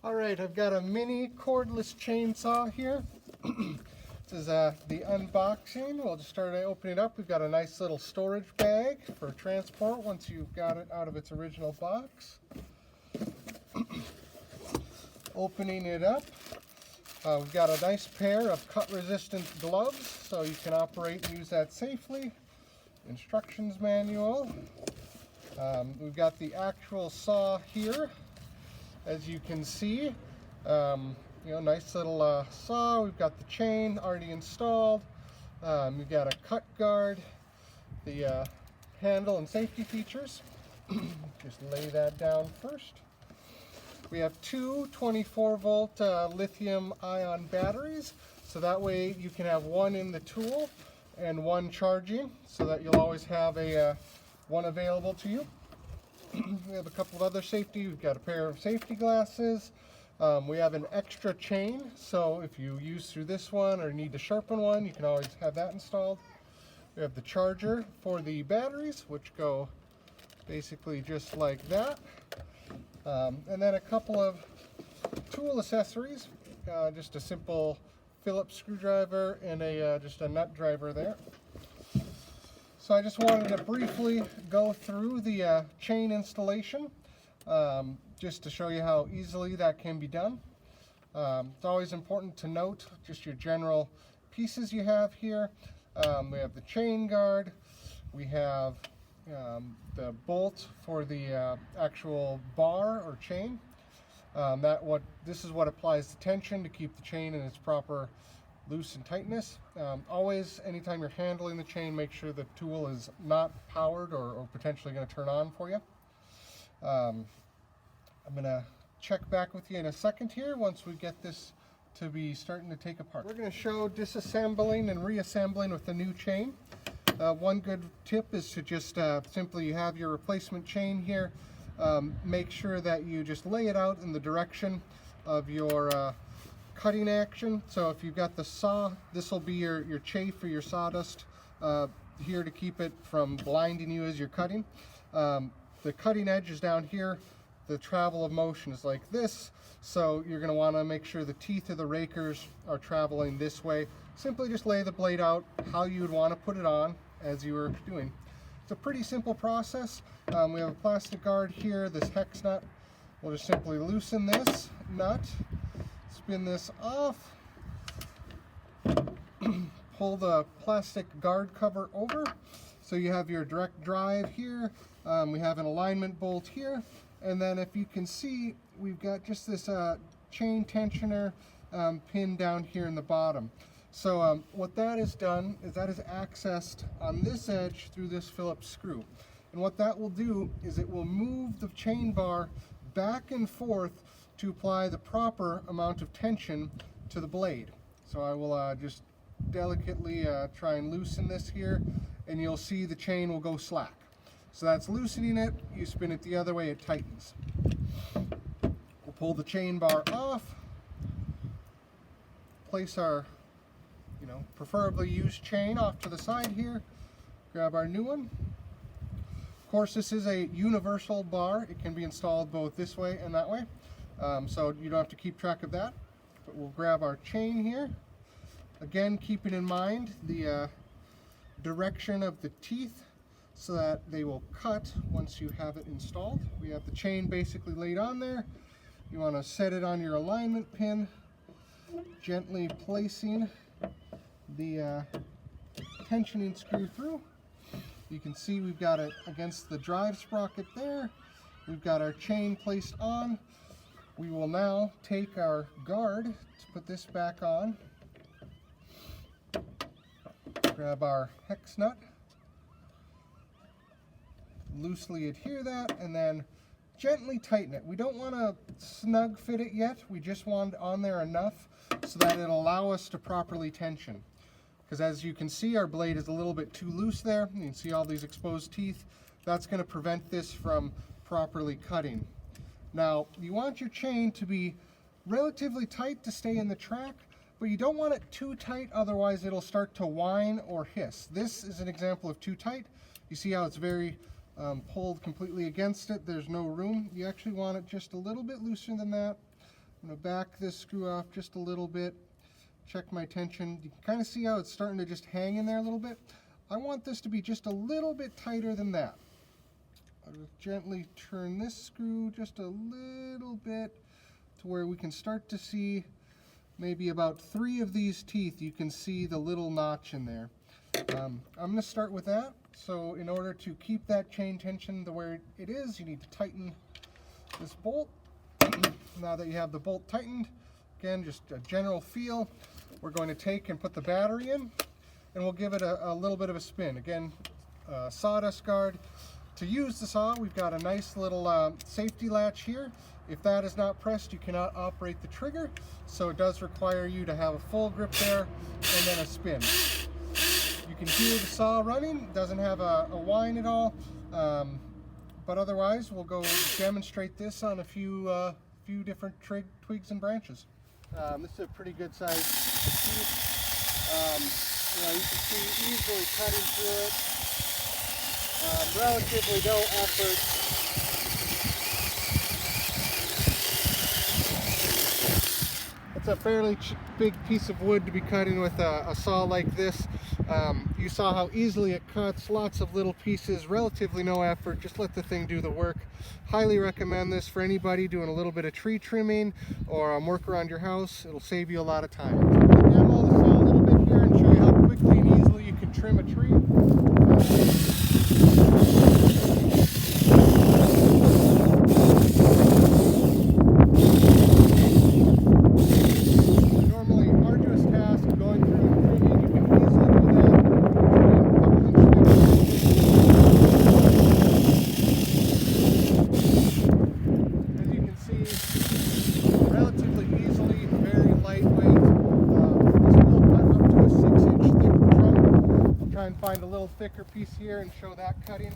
All right, I've got a mini cordless chainsaw here. This is the unboxing. We'll just start opening it up. We've got a nice little storage bag for transport once you've got it out of its original box. Opening it up, we've got a nice pair of cut-resistant gloves so you can operate and use that safely. Instructions manual. We've got the actual saw here. As you can see, nice little saw. We've got the chain already installed. We've got a cut guard, the handle and safety features. Just lay that down first. We have two 24-volt lithium-ion batteries, so that way you can have one in the tool and one charging, so that you'll always have one available to you. We have a couple of other safety. We've got a pair of safety glasses. We have an extra chain, so if you use through this one or need to sharpen one, you can always have that installed. We have the charger for the batteries, which go basically just like that. And then a couple of tool accessories, just a simple Phillips screwdriver and just a nut driver there. So I just wanted to briefly go through the chain installation, just to show you how easily that can be done. It's always important to note just your general pieces you have here. We have the chain guard, we have the bolt for the actual bar or chain. This is what applies the tension to keep the chain in its proper loose and tightness. Always, anytime you're handling the chain, make sure the tool is not powered or potentially going to turn on for you. I'm going to check back with you in a second here once we get this to be starting to take apart. We're going to show disassembling and reassembling with the new chain. One good tip is to just simply have your replacement chain here. Make sure that you just lay it out in the direction of your cutting action. So if you've got the saw, this will be your chafe or your sawdust here to keep it from blinding you as you're cutting. The cutting edge is down here. The travel of motion is like this. So you're going to want to make sure the teeth of the rakers are traveling this way. Simply just lay the blade out how you would want to put it on as you were doing. It's a pretty simple process. We have a plastic guard here, this hex nut. We'll just simply loosen this nut, spin this off, pull the plastic guard cover over, so you have your direct drive here. We have an alignment bolt here, and then if you can see, we've got just this chain tensioner pin down here in the bottom. So what that has done is that is accessed on this edge through this Phillips screw. And what that will do is it will move the chain bar back and forth to apply the proper amount of tension to the blade. So I will just delicately try and loosen this here, and you'll see the chain will go slack. So that's loosening it. You spin it the other way, it tightens. We'll pull the chain bar off, place our preferably used chain off to the side here, grab our new one. Of course, this is a universal bar. It can be installed both this way and that way, so you don't have to keep track of that. But we'll grab our chain here, again keeping in mind the direction of the teeth so that they will cut once you have it installed. We have the chain basically laid on there. You want to set it on your alignment pin, gently placing the tensioning screw through. You can see we've got it against the drive sprocket there. We've got our chain placed on. We will now take our guard to put this back on. Grab our hex nut, loosely adhere that, and then gently tighten it. We don't want to snug fit it yet. We just want it on there enough so that it'll allow us to properly tension. Because as you can see, our blade is a little bit too loose there. You can see all these exposed teeth. That's going to prevent this from properly cutting. Now, you want your chain to be relatively tight to stay in the track, but you don't want it too tight, otherwise it'll start to whine or hiss. This is an example of too tight. You see how it's very pulled completely against it. There's no room. You actually want it just a little bit looser than that. I'm going to back this screw off just a little bit, check my tension. You can kind of see how it's starting to just hang in there a little bit. I want this to be just a little bit tighter than that. I'll just gently turn this screw just a little bit to where we can start to see maybe about 3 of these teeth. You can see the little notch in there. I'm going to start with that. So in order to keep that chain tension the way it is, you need to tighten this bolt. Now that you have the bolt tightened, again, just a general feel, we're going to take and put the battery in, and we'll give it a little bit of a spin. Again, sawdust guard. To use the saw, we've got a nice little safety latch here. If that is not pressed, you cannot operate the trigger, so it does require you to have a full grip there and then a spin. You can hear the saw running. It doesn't have a whine at all, but otherwise we'll go demonstrate this on a few different twigs and branches. This is a pretty good size piece. You can see easily cutting through it. Relatively no effort. It's a fairly big piece of wood to be cutting with a saw like this. You saw how easily it cuts, lots of little pieces, relatively no effort, just let the thing do the work. Highly recommend this for anybody doing a little bit of tree trimming or work around your house. It'll save you a lot of time. So I'm going to demo the saw a little bit here and show you how quickly and easily you can trim a tree. Find a little thicker piece here and show that cutting.